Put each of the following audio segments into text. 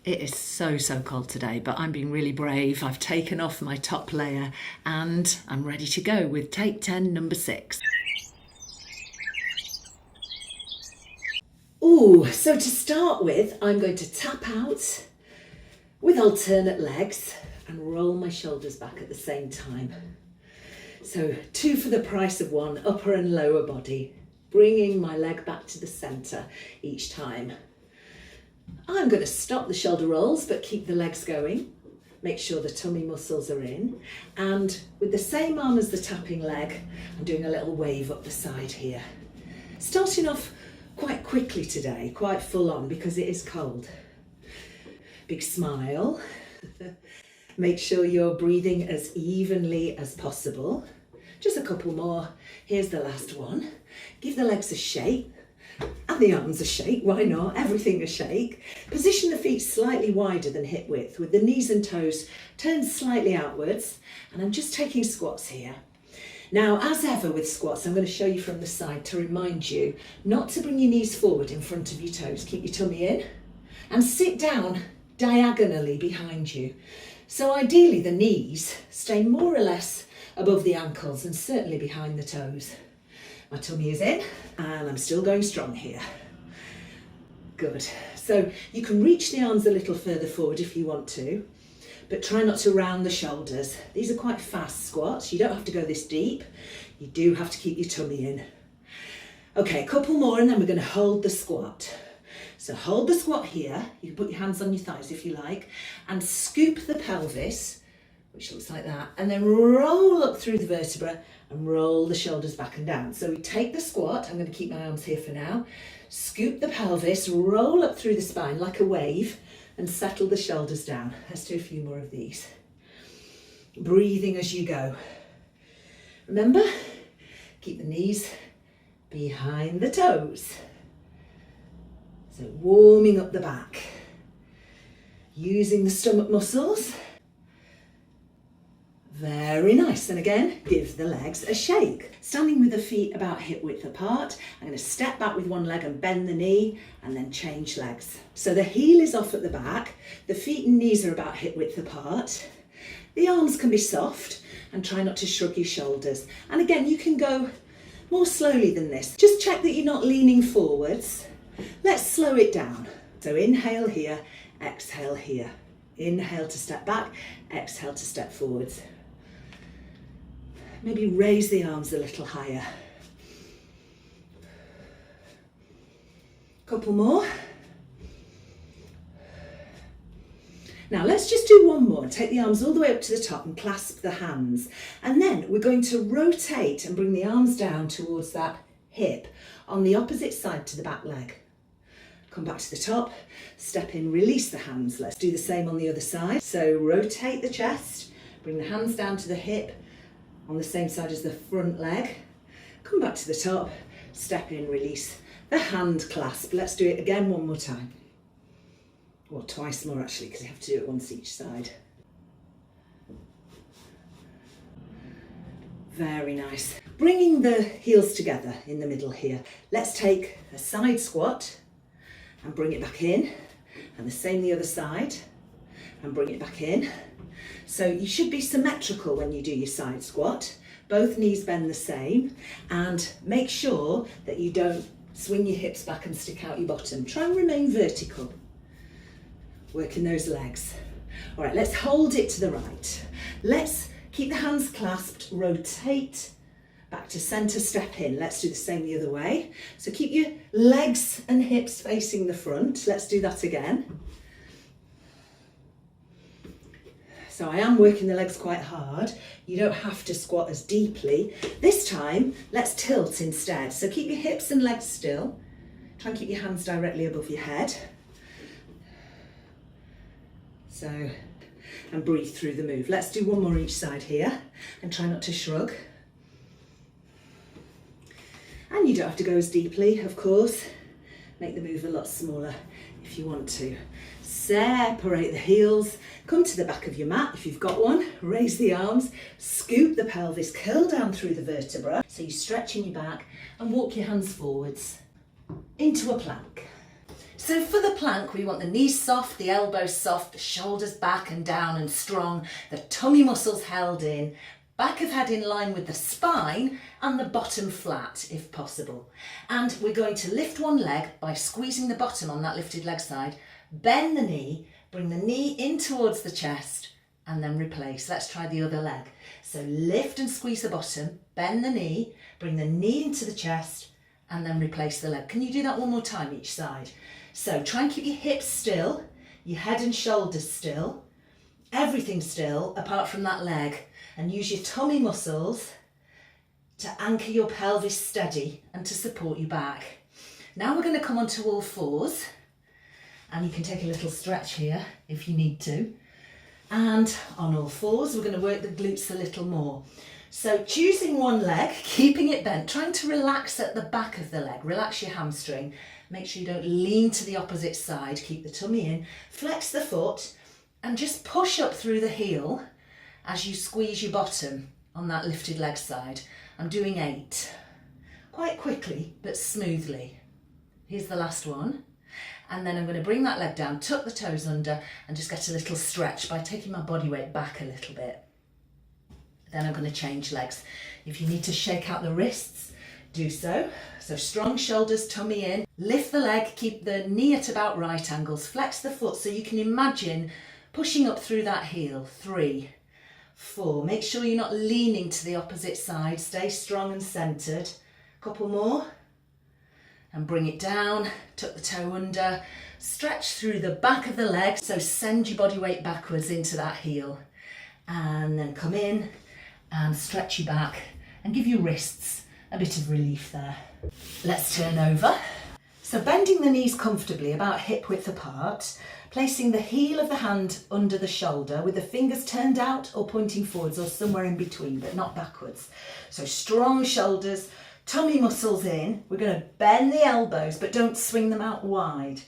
It is so cold today, but I'm being really brave. I've taken off my top layer and I'm ready to go with take 10, number 6. Ooh, so to start with, I'm going to tap out with alternate legs and roll my shoulders back at the same time. So 2 for the price of 1, upper and lower body, bringing my leg back to the centre each time. I'm going to stop the shoulder rolls but keep the legs going. Make sure the tummy muscles are in. And with the same arm as the tapping leg, I'm doing a little wave up the side here. Starting off quite quickly today, quite full on because it is cold. Big smile. Make sure you're breathing as evenly as possible. Just a couple more. Here's the last one. Give the legs a shake. And the arms a shake, why not? Everything a shake. Position the feet slightly wider than hip width with the knees and toes turned slightly outwards. And I'm just taking squats here. Now, as ever with squats, I'm going to show you from the side to remind you not to bring your knees forward in front of your toes. Keep your tummy in and sit down diagonally behind you. So ideally the knees stay more or less above the ankles and certainly behind the toes. My tummy is in and I'm still going strong here. Good. So you can reach the arms a little further forward if you want to, but try not to round the shoulders. These are quite fast squats. You don't have to go this deep. You do have to keep your tummy in. Okay, a couple more and then we're going to hold the squat. So hold the squat here. You can put your hands on your thighs if you like and scoop the pelvis, which looks like that, and then roll up through the vertebra and roll the shoulders back and down. So we take the squat, I'm going to keep my arms here for now, scoop the pelvis, roll up through the spine like a wave and settle the shoulders down. Let's do a few more of these. Breathing as you go. Remember, keep the knees behind the toes. So warming up the back, using the stomach muscles. Very nice. And again, give the legs a shake. Standing with the feet about hip width apart, I'm going to step back with one leg and bend the knee and then change legs. So the heel is off at the back, the feet and knees are about hip width apart. The arms can be soft and try not to shrug your shoulders. And again, you can go more slowly than this. Just check that you're not leaning forwards. Let's slow it down. So inhale here, exhale here. Inhale to step back, exhale to step forwards. Maybe raise the arms a little higher. Couple more. Now let's just do one more. Take the arms all the way up to the top and clasp the hands. And then we're going to rotate and bring the arms down towards that hip on the opposite side to the back leg. Come back to the top, step in, release the hands. Let's do the same on the other side. So rotate the chest, bring the hands down to the hip on the same side as the front leg. Come back to the top, step in, release the hand clasp. Let's do it again one more time. Well, twice more actually, because you have to do it once each side. Very nice. Bringing the heels together in the middle here. Let's take a side squat and bring it back in, and the same the other side, and bring it back in. So you should be symmetrical when you do your side squat. Both knees bend the same, and make sure that you don't swing your hips back and stick out your bottom. Try and remain vertical, working those legs. All right, let's hold it to the right. Let's keep the hands clasped, rotate back to centre, step in. Let's do the same the other way. So keep your legs and hips facing the front. Let's do that again. So I am working the legs quite hard. You don't have to squat as deeply. This time, let's tilt instead. So keep your hips and legs still. Try and keep your hands directly above your head. So, and breathe through the move. Let's do one more each side here and try not to shrug. And you don't have to go as deeply, of course. Make the move a lot smaller if you want to. Separate the heels, come to the back of your mat if you've got one, raise the arms, scoop the pelvis, curl down through the vertebra. So you're stretching your back and walk your hands forwards into a plank. So for the plank, we want the knees soft, the elbows soft, the shoulders back and down and strong, the tummy muscles held in, back of head in line with the spine and the bottom flat if possible. And we're going to lift one leg by squeezing the bottom on that lifted leg side, bend the knee, bring the knee in towards the chest and then replace. Let's try the other leg. So lift and squeeze the bottom, bend the knee, bring the knee into the chest and then replace the leg. Can you do that one more time each side? So try and keep your hips still, your head and shoulders still, everything still apart from that leg, and use your tummy muscles to anchor your pelvis steady and to support your back. Now we're going to come onto all fours, and you can take a little stretch here if you need to. And on all fours, we're going to work the glutes a little more. So choosing one leg, keeping it bent, trying to relax at the back of the leg, relax your hamstring. Make sure you don't lean to the opposite side, keep the tummy in, flex the foot and just push up through the heel as you squeeze your bottom on that lifted leg side. I'm doing 8, quite quickly but smoothly. Here's the last one. And then I'm going to bring that leg down, tuck the toes under and just get a little stretch by taking my body weight back a little bit. Then I'm going to change legs. If you need to shake out the wrists, do so. So strong shoulders, tummy in, lift the leg, keep the knee at about right angles, flex the foot so you can imagine pushing up through that heel. 3, 4, make sure you're not leaning to the opposite side, stay strong and centered. Couple more and bring it down, tuck the toe under, stretch through the back of the leg, so send your body weight backwards into that heel and then come in and stretch your back and give your wrists a bit of relief there. Let's turn over. So bending the knees comfortably about hip width apart, placing the heel of the hand under the shoulder with the fingers turned out or pointing forwards or somewhere in between, but not backwards. So strong shoulders, tummy muscles in. We're going to bend the elbows, but don't swing them out wide.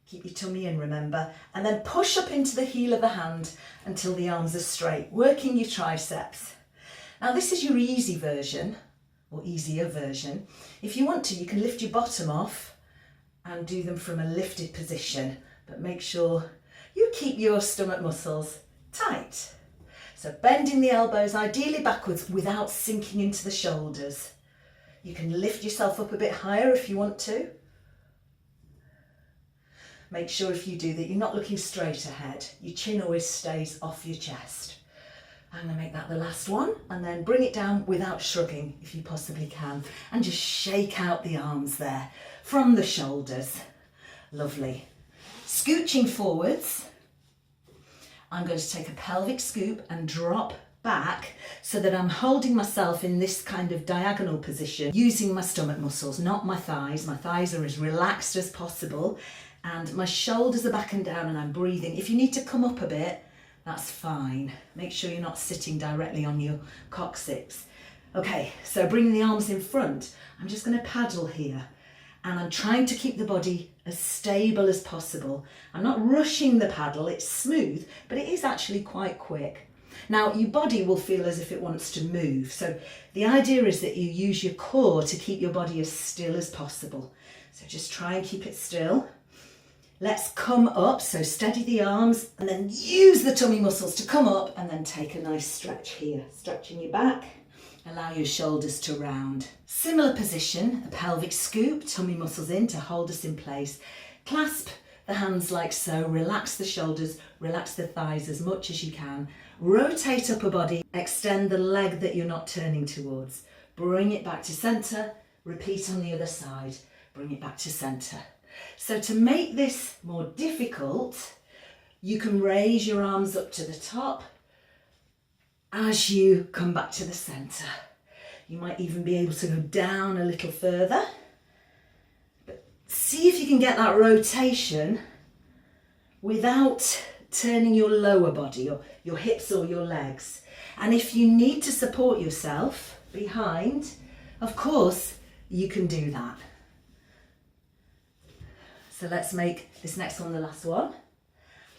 Keep your tummy in, remember, and then push up into the heel of the hand until the arms are straight, working your triceps. Now this is your easy version, or easier version. If you want to, you can lift your bottom off and do them from a lifted position, but make sure you keep your stomach muscles tight. So bending the elbows, ideally backwards without sinking into the shoulders. You can lift yourself up a bit higher if you want to. Make sure if you do that, you're not looking straight ahead. Your chin always stays off your chest. I'm going to make that the last one and then bring it down without shrugging if you possibly can and just shake out the arms there from the shoulders. Lovely. Scooching forwards, I'm going to take a pelvic scoop and drop back so that I'm holding myself in this kind of diagonal position using my stomach muscles, not my thighs. My thighs are as relaxed as possible and my shoulders are back and down and I'm breathing. If you need to come up a bit, that's fine. Make sure you're not sitting directly on your coccyx. Okay, so bring the arms in front. I'm just going to paddle here and I'm trying to keep the body as stable as possible. I'm not rushing the paddle, it's smooth, but it is actually quite quick. Now your body will feel as if it wants to move. So the idea is that you use your core to keep your body as still as possible. So just try and keep it still. Let's come up, so steady the arms and then use the tummy muscles to come up and then take a nice stretch here. Stretching your back, allow your shoulders to round. Similar position, a pelvic scoop, tummy muscles in to hold us in place. Clasp the hands like so, relax the shoulders, relax the thighs as much as you can. Rotate upper body, extend the leg that you're not turning towards. Bring it back to centre, repeat on the other side, bring it back to centre. So to make this more difficult, you can raise your arms up to the top as you come back to the centre. You might even be able to go down a little further. But see if you can get that rotation without turning your lower body or your hips or your legs. And if you need to support yourself behind, of course, you can do that. So let's make this next one the last one.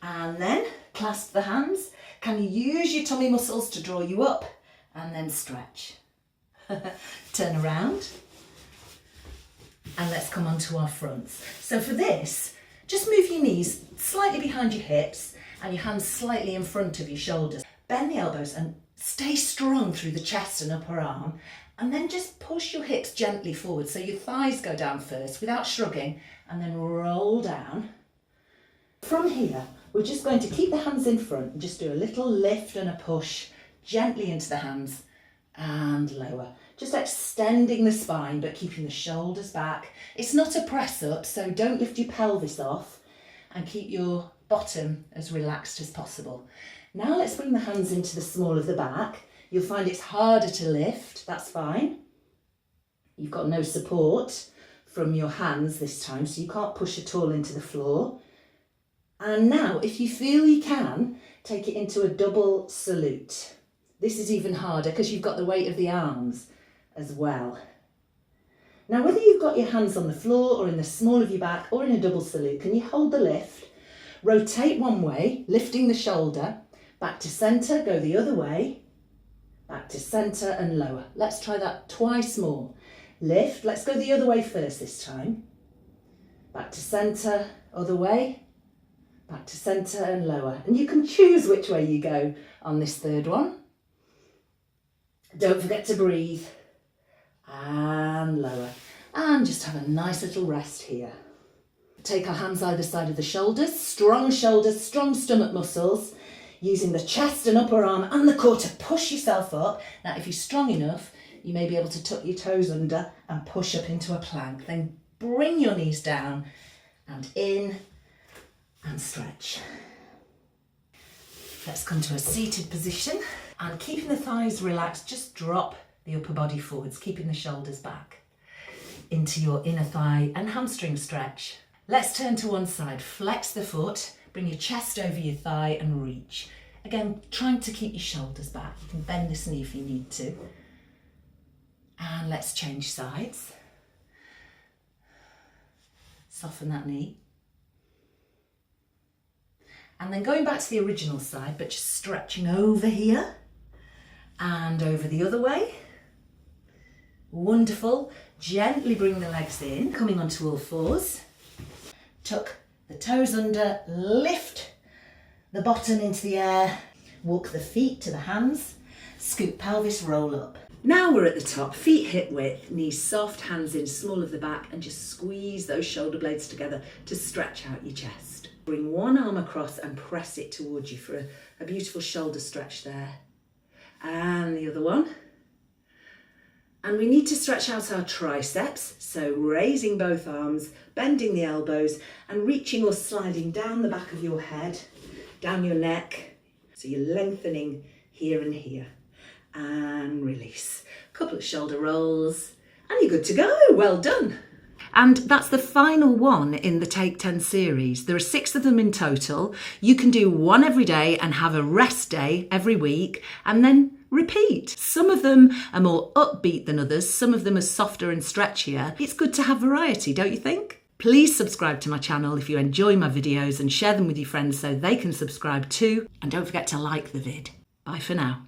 And then clasp the hands. Can you use your tummy muscles to draw you up and then stretch? Turn around. And let's come onto our fronts. So for this, Just move your knees slightly behind your hips and your hands slightly in front of your shoulders. Bend the elbows and stay strong through the chest and upper arm, and then just push your hips gently forward so your thighs go down first without shrugging, and then roll down. From here, we're just going to keep the hands in front and just do a little lift and a push gently into the hands and lower. Just extending the spine but keeping the shoulders back. It's not a press up, so don't lift your pelvis off, and keep your bottom as relaxed as possible. Now let's bring the hands into the small of the back. You'll find it's harder to lift, that's fine. You've got no support from your hands this time, so you can't push at all into the floor. And now, if you feel you can, take it into a double salute. This is even harder because you've got the weight of the arms as well. Now, whether you've got your hands on the floor or in the small of your back or in a double salute, can you hold the lift? Rotate one way, lifting the shoulder, back to centre, go the other way, back to centre and lower. Let's try that twice more. Lift, let's go the other way first this time. Back to centre, other way, back to centre and lower. And you can choose which way you go on this third one. Don't forget to breathe. And lower. And just have a nice little rest here. Take our hands either side of the shoulders, strong stomach muscles, using the chest and upper arm and the core to push yourself up. Now, if you're strong enough, you may be able to tuck your toes under and push up into a plank. Then bring your knees down and in and stretch. Let's come to a seated position, and keeping the thighs relaxed, just drop the upper body forwards, keeping the shoulders back into your inner thigh and hamstring stretch. Let's turn to one side, flex the foot, bring your chest over your thigh and reach. Again, trying to keep your shoulders back. You can bend this knee if you need to. And let's change sides. Soften that knee. And then going back to the original side, but just stretching over here and over the other way. Wonderful. Gently bring the legs in, coming onto all fours. Tuck the toes under, lift the bottom into the air, walk the feet to the hands, scoop pelvis, roll up. Now we're at the top, feet hip width, knees soft, hands in small of the back, and just squeeze those shoulder blades together to stretch out your chest. Bring one arm across and press it towards you for a beautiful shoulder stretch there. And the other one. And we need to stretch out our triceps, so raising both arms, bending the elbows and reaching or sliding down the back of your head, down your neck. So you're lengthening here and here. And release. A couple of shoulder rolls and you're good to go. Well done. And that's the final one in the Take 10 series. There are 6 of them in total. You can do one every day and have a rest day every week and then repeat. Some of them are more upbeat than others. Some of them are softer and stretchier. It's good to have variety, don't you think? Please subscribe to my channel if you enjoy my videos and share them with your friends so they can subscribe too. And don't forget to like the vid. Bye for now.